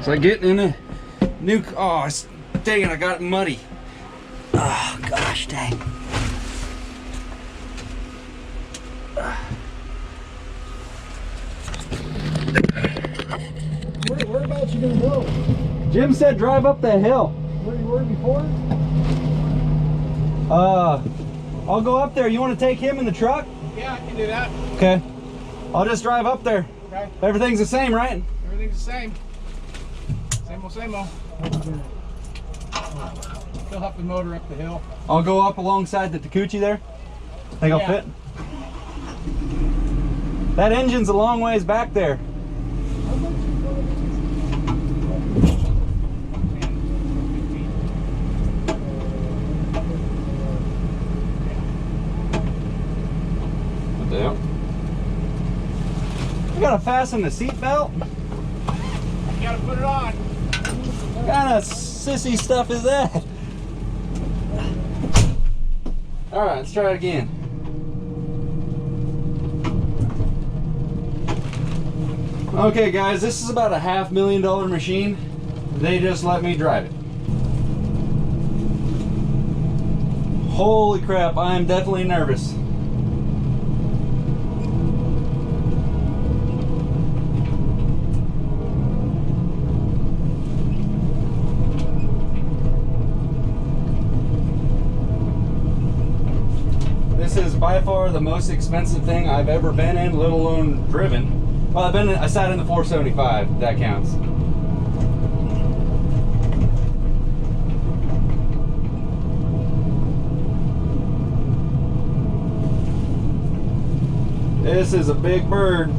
It's like getting in a new, oh, dang it, I got it muddy. Oh, gosh, dang. Whereabouts you gonna go? Jim said drive up that hill. Where you were before? I'll go up there. You want to take him in the truck? Yeah, I can do that. Okay. I'll just drive up there. Okay. Everything's the same, right? Everything's the same. Same old, same old. Fill up the motor up the hill. I'll go up alongside the Takuchi there. Think I'll fit? That engine's a long ways back there. What the hell? I gotta fasten the seat belt? You gotta put it on. What kind of sissy stuff is that? Alright, let's try it again. Okay guys, this is about a $500,000 machine. They just let me drive it. Holy crap, I am definitely nervous. This is by far the most expensive thing I've ever been in, let alone driven. Well, I sat in the 475, that counts. This is a big bird.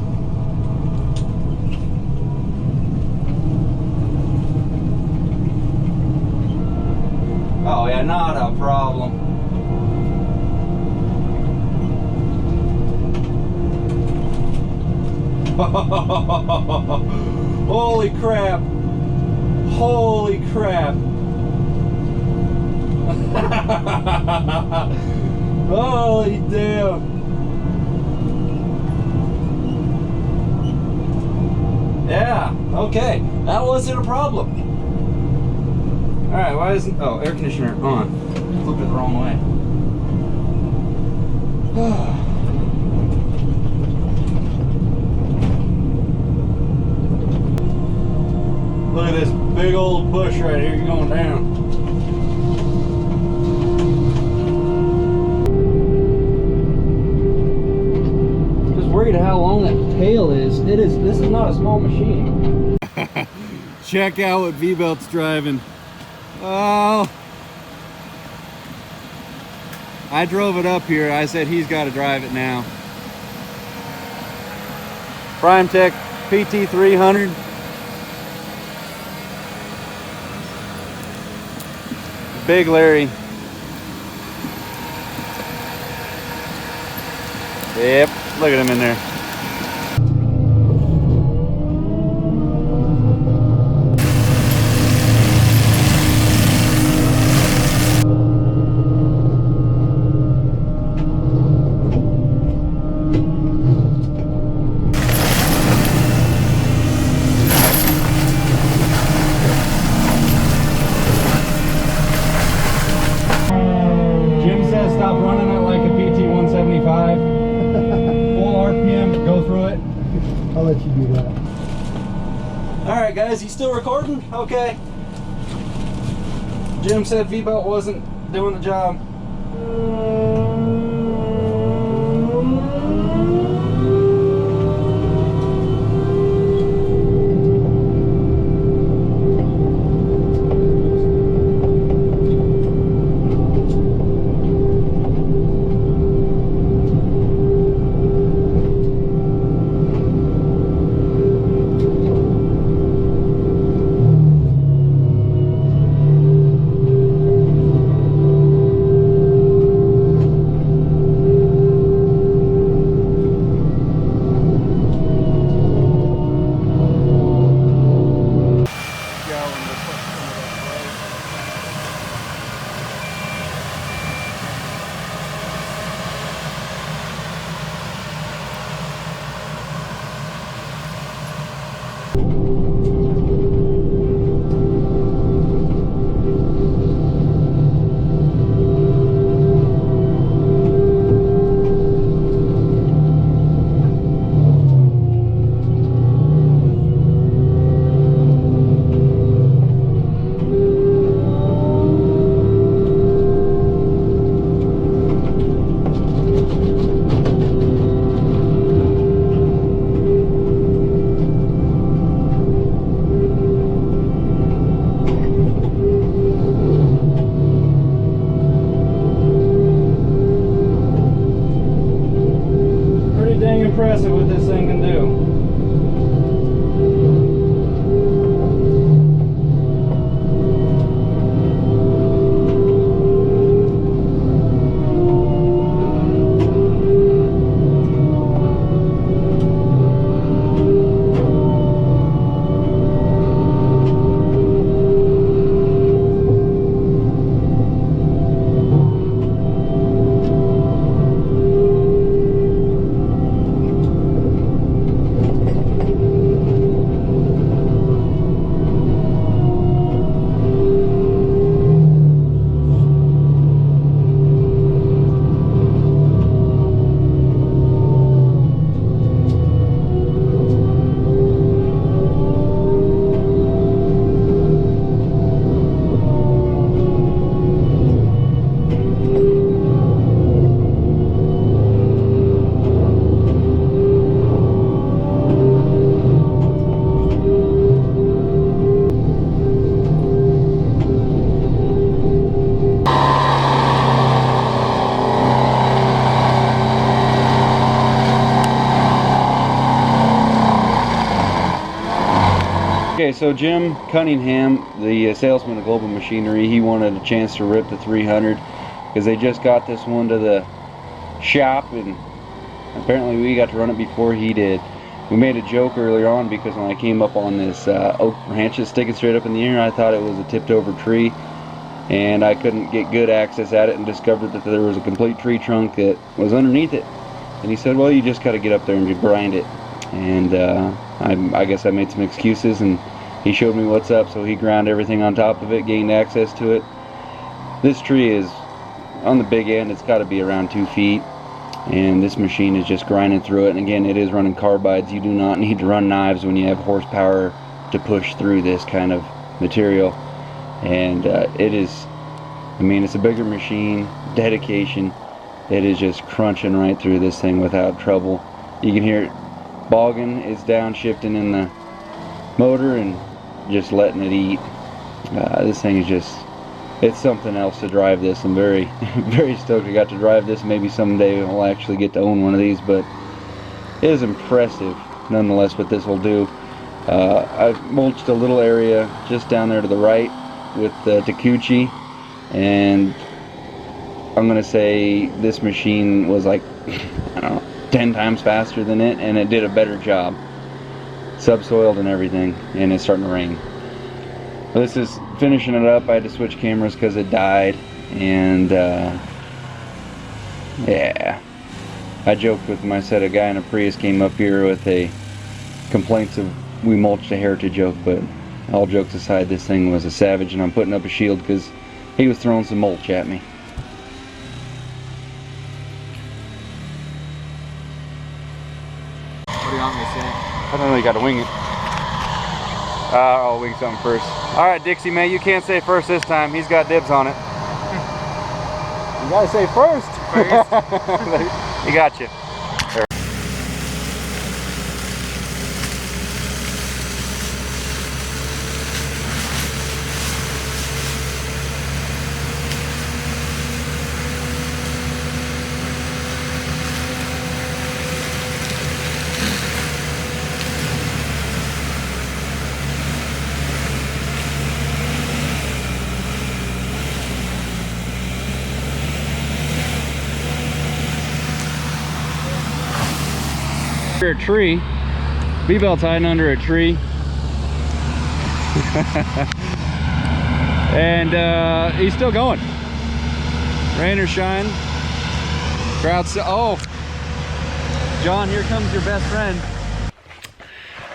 Oh yeah, not a problem. Holy crap. Holy crap. Holy damn. Yeah, okay. That wasn't a problem. Alright, why isn't, oh, air conditioner on. Flipped it the wrong way. Look at this big old bush right here going down. Just worried how long that tail is. This is not a small machine. Check out what V-Belt's driving. Oh. I drove it up here. I said he's got to drive it now. PRIMETECH PT300. Big Larry. Yep, look at him in there. Stop running it like a PT175. Full RPM, go through it. I'll let you do that. Alright guys, you still recording? Okay. Jim said V-Belt wasn't doing the job. impressive what this thing can do. Okay, so Jim Cunningham, the salesman of Global Machinery, he wanted a chance to rip the 300 because they just got this one to the shop, and apparently we got to run it before he did. We made a joke earlier on because when I came up on this oak branch that's sticking straight up in the air, I thought it was a tipped over tree, and I couldn't get good access at it and discovered that there was a complete tree trunk that was underneath it. And he said, well, you just got to get up there and you grind it. And I guess I made some excuses, and he showed me what's up, so he ground everything on top of it, gained access to it. This tree is on the big end, it's got to be around 2 feet, and this machine is just grinding through it. And again, it is running carbides. You do not need to run knives when you have horsepower to push through this kind of material. And it is, I mean, it's a bigger machine, dedication. It is just crunching right through this thing without trouble. You can hear it bogging, it's downshifting in the motor and just letting it eat. This thing is just, it's something else to drive this. I'm very very stoked I got to drive this. Maybe someday I'll actually get to own one of these, but it is impressive nonetheless what this will do. I've mulched a little area just down there to the right with the Takuchi, and I'm gonna say this machine was like, I don't know, 10 times faster than it, and it did a better job. Subsoiled and everything, and it's starting to rain. This is finishing it up. I had to switch cameras because it died, and yeah. I joked with him. I said a guy in a Prius came up here with a complaints of we mulched a heritage oak, but all jokes aside, this thing was a savage, and I'm putting up a shield because he was throwing some mulch at me. I don't know, you gotta wing it. I'll wing something first. Alright, Dixie, man, you can't say first this time. He's got dibs on it. You gotta say first. He got you. There. A tree, V-belt's hiding under a tree, and he's still going. Rain or shine, crowd's oh, John, here comes your best friend.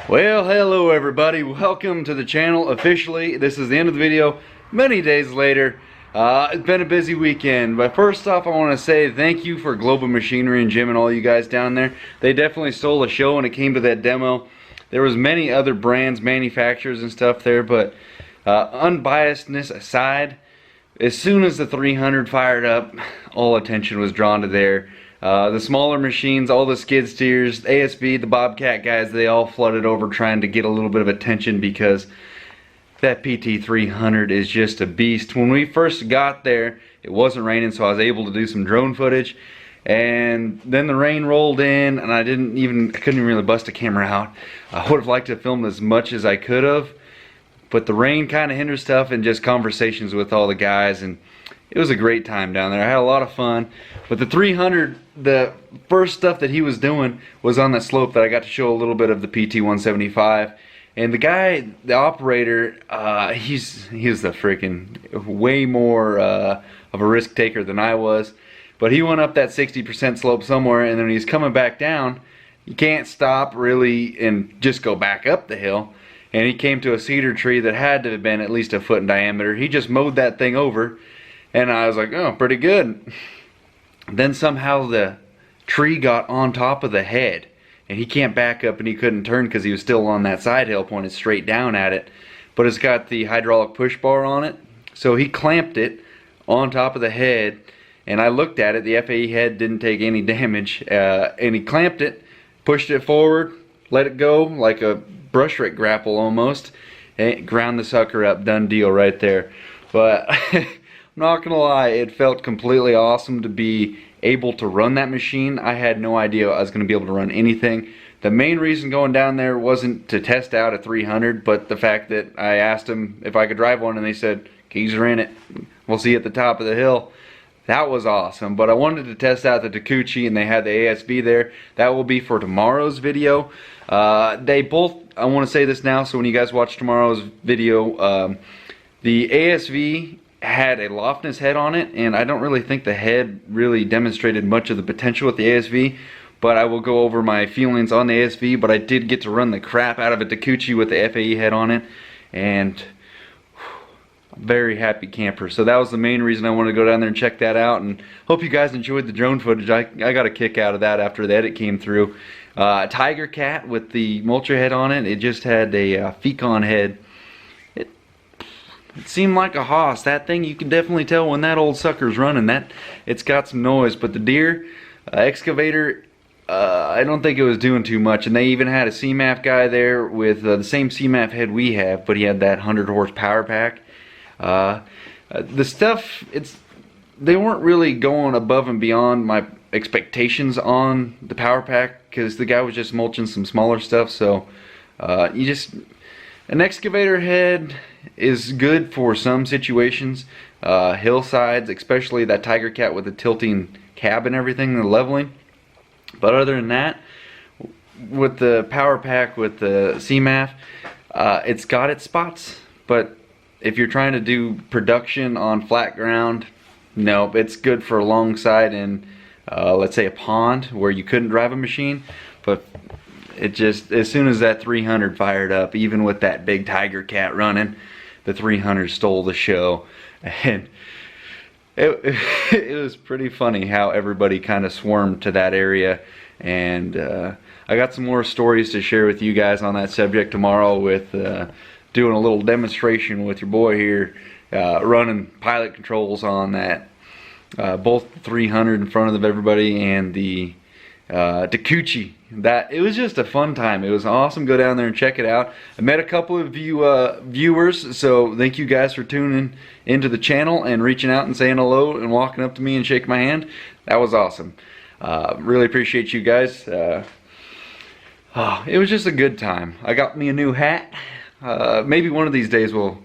Well, hello everybody, welcome to the channel officially. This is the end of the video. Many days later. It's been a busy weekend, but first off I want to say thank you for Global Machinery and Jim and all you guys down there. They definitely stole the show when it came to that demo. There was many other brands, manufacturers and stuff there, but unbiasedness aside, as soon as the 300 fired up, all attention was drawn to there. The smaller machines, all the skid steers, ASB, the Bobcat guys, they all flooded over trying to get a little bit of attention because that PT300 is just a beast. When we first got there, it wasn't raining, so I was able to do some drone footage, And then the rain rolled in, and I couldn't even really bust a camera out. I would have liked to have filmed as much as I could have, but the rain kind of hindered stuff, and just conversations with all the guys, and it was a great time down there. I had a lot of fun. But the 300, the first stuff that he was doing was on that slope that I got to show a little bit of the PT175. And the guy, the operator, he's the freaking way more of a risk taker than I was. But he went up that 60% slope somewhere, and then when he's coming back down, you can't stop really and just go back up the hill. And he came to a cedar tree that had to have been at least a foot in diameter. He just mowed that thing over, and I was like, oh, pretty good. Then somehow the tree got on top of the head, and he can't back up, and he couldn't turn because he was still on that side hill pointed straight down at it. But it's got the hydraulic push bar on it, so he clamped it on top of the head. And I looked at it, the FAE head didn't take any damage, and he clamped it, pushed it forward, let it go like a brush rake grapple almost, and ground the sucker up, done deal right there. But I'm not gonna lie, it felt completely awesome to be able to run that machine. I had no idea I was gonna be able to run anything. The main reason going down there wasn't to test out a 300, but the fact that I asked them if I could drive one, and they said, keys are in it, we'll see you at the top of the hill. That was awesome. But I wanted to test out the Takuchi, and they had the ASV there. That will be for tomorrow's video. They both, I want to say this now, so when you guys watch tomorrow's video, the ASV had a Lofness head on it, and I don't really think the head really demonstrated much of the potential with the ASV, but I will go over my feelings on the ASV. But I did get to run the crap out of a Takuchi with the FAE head on it, and very happy camper. So that was the main reason I wanted to go down there and check that out, and hope you guys enjoyed the drone footage. I got a kick out of that after the edit came through. Tiger Cat with the mulcher head on it. It just had a Fecon head. It seemed like a hoss. That thing, you can definitely tell when that old sucker's running. That it's got some noise. But the deer excavator, I don't think it was doing too much. And they even had a CMAF guy there with the same CMAF head we have, but he had that 100 horse power pack. The stuff, they weren't really going above and beyond my expectations on the power pack, because the guy was just mulching some smaller stuff. So an excavator head is good for some situations, hillsides, especially that Tiger Cat with the tilting cab and everything, the leveling. But other than that, with the power pack with the CMAF, it's got its spots, but if you're trying to do production on flat ground, nope, it's good for alongside in, let's say, a pond where you couldn't drive a machine. But it just, as soon as that 300 fired up, even with that big Tiger Cat running, the 300 stole the show. And it was pretty funny how everybody kind of swarmed to that area. And I got some more stories to share with you guys on that subject tomorrow, with doing a little demonstration with your boy here, running pilot controls on that, both the 300 in front of everybody and the Takuchi. That, it was just a fun time. It was awesome. Go down there and check it out. I met a couple of viewers, so thank you guys for tuning into the channel and reaching out and saying hello and walking up to me and shaking my hand. That was awesome. Really appreciate you guys. It was just a good time. I got me a new hat. Maybe one of these days we'll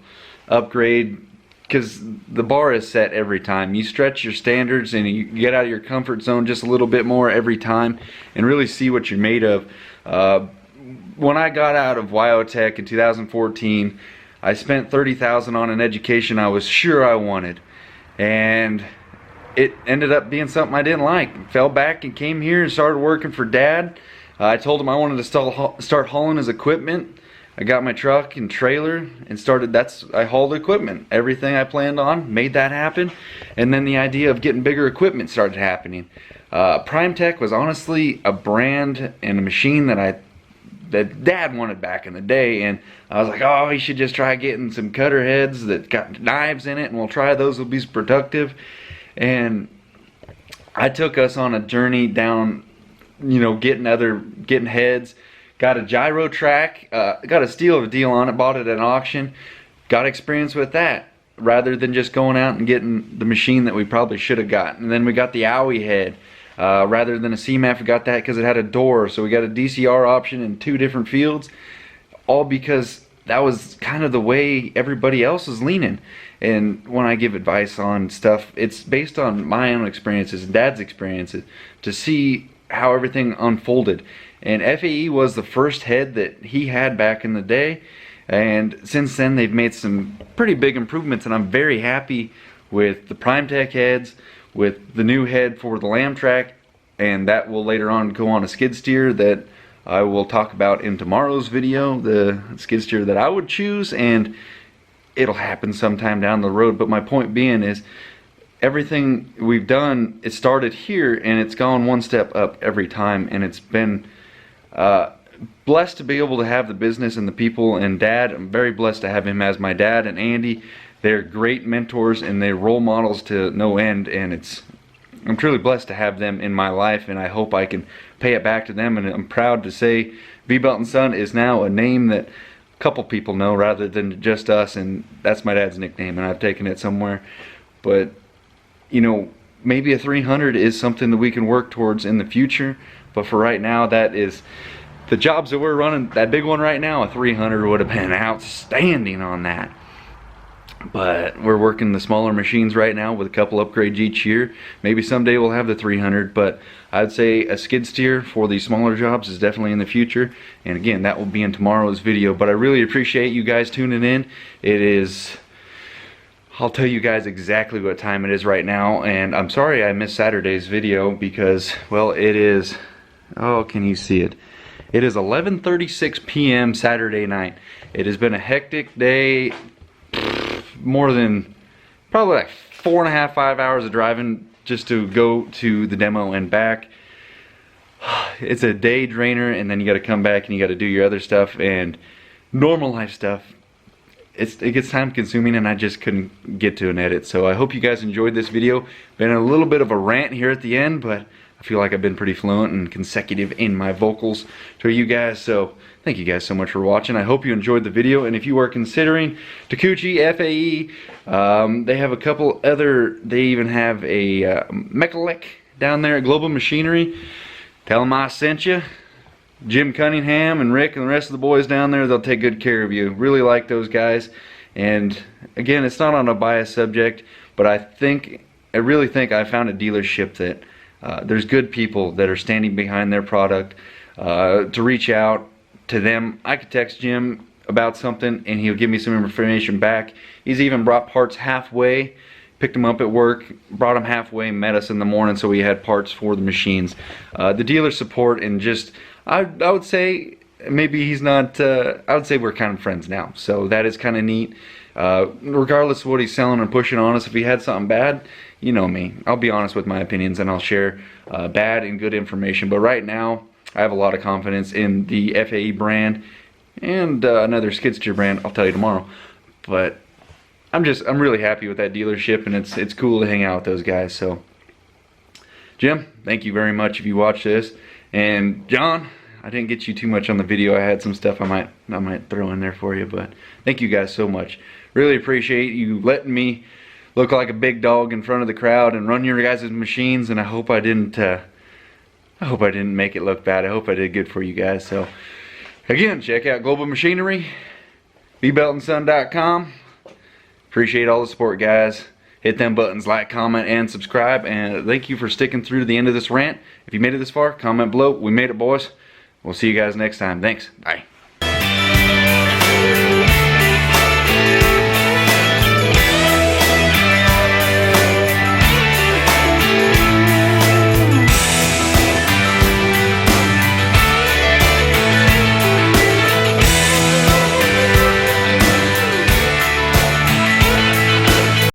upgrade, because the bar is set every time. You stretch your standards and you get out of your comfort zone just a little bit more every time and really see what you're made of. When I got out of Wyotech in 2014, I spent $30,000 on an education I was sure I wanted, and it ended up being something I didn't like. Fell back and came here and started working for Dad. I told him I wanted to start hauling his equipment. I got my truck and trailer and started, I hauled equipment. Everything I planned on, made that happen. And then the idea of getting bigger equipment started happening. PRIMETECH was honestly a brand and a machine that Dad wanted back in the day. And I was like, oh, he should just try getting some cutter heads that got knives in it, and we'll try those, will be productive. And I took us on a journey down, getting heads. Got a gyro track, got a steal of a deal on it, bought it at an auction, got experience with that, rather than just going out and getting the machine that we probably should have gotten. And then we got the owie head. rather than a CMAF. We got that because it had a door, so we got a DCR option in 2 different fields, all because that was kind of the way everybody else is leaning. And when I give advice on stuff, it's based on my own experiences and Dad's experiences to see how everything unfolded. And FAE was the first head that he had back in the day, and since then they've made some pretty big improvements, and I'm very happy with the PRIMETECH heads, with the new head for the lamb track, and that will later on go on a skid steer that I will talk about in tomorrow's video, the skid steer that I would choose, and it'll happen sometime down the road. But my point being is, everything we've done, it started here and it's gone one step up every time, and it's been blessed to be able to have the business and the people. And Dad, I'm very blessed to have him as my dad, and Andy, they're great mentors and they're role models to no end, and I'm truly blessed to have them in my life, and I hope I can pay it back to them. And I'm proud to say V-Belt & Son is now a name that a couple people know rather than just us, and that's my dad's nickname, and I've taken it somewhere. But you know, maybe a 300 is something that we can work towards in the future, but for right now, that is the jobs that we're running. That big one right now, a 300 would have been outstanding on that. But we're working the smaller machines right now with a couple upgrades each year. Maybe someday we'll have the 300, but I'd say a skid steer for these smaller jobs is definitely in the future. And again, that will be in tomorrow's video. But I really appreciate you guys tuning in. It is, I'll tell you guys exactly what time it is right now, and I'm sorry I missed Saturday's video because, well, it is, oh, can you see it? It is 11:36 p.m. Saturday night. It has been a hectic day, more than probably like 4.5, 5 hours of driving just to go to the demo and back. It's a day drainer, and then you got to come back and you got to do your other stuff and normal life stuff. It gets time consuming, and I just couldn't get to an edit. So I hope you guys enjoyed this video. Been a little bit of a rant here at the end, but I feel like I've been pretty fluent and consecutive in my vocals to you guys. So thank you guys so much for watching. I hope you enjoyed the video, and if you are considering Takeuchi FAE, they have a couple other, they even have a Mechalek down there at Global Machinery. Tell them I sent you. Jim Cunningham and Rick and the rest of the boys down there, they'll take good care of you. Really like those guys. And again, it's not on a biased subject, but I really think I found a dealership that there's good people that are standing behind their product. To reach out to them, I could text Jim about something and he'll give me some information back. He's even brought parts halfway, picked them up at work, brought them halfway, met us in the morning so we had parts for the machines. The dealer support, and just I would say maybe he's not, I would say we're kind of friends now, so that is kind of neat. Regardless of what he's selling and pushing on us, if he had something bad, you know me, I'll be honest with my opinions and I'll share bad and good information. But right now, I have a lot of confidence in the FAE brand and another skid steer brand, I'll tell you tomorrow. But I'm really happy with that dealership, and it's cool to hang out with those guys. So Jim, thank you very much if you watch this. And John, I didn't get you too much on the video. I had some stuff I might throw in there for you, but thank you guys so much. Really appreciate you letting me look like a big dog in front of the crowd and run your guys' machines, and I hope I didn't make it look bad. I hope I did good for you guys. So again, check out Global Machinery, vbeltandson.com. Appreciate all the support, guys. Hit them buttons, like, comment, and subscribe. And thank you for sticking through to the end of this rant. If you made it this far, comment below. We made it, boys. We'll see you guys next time. Thanks. Bye.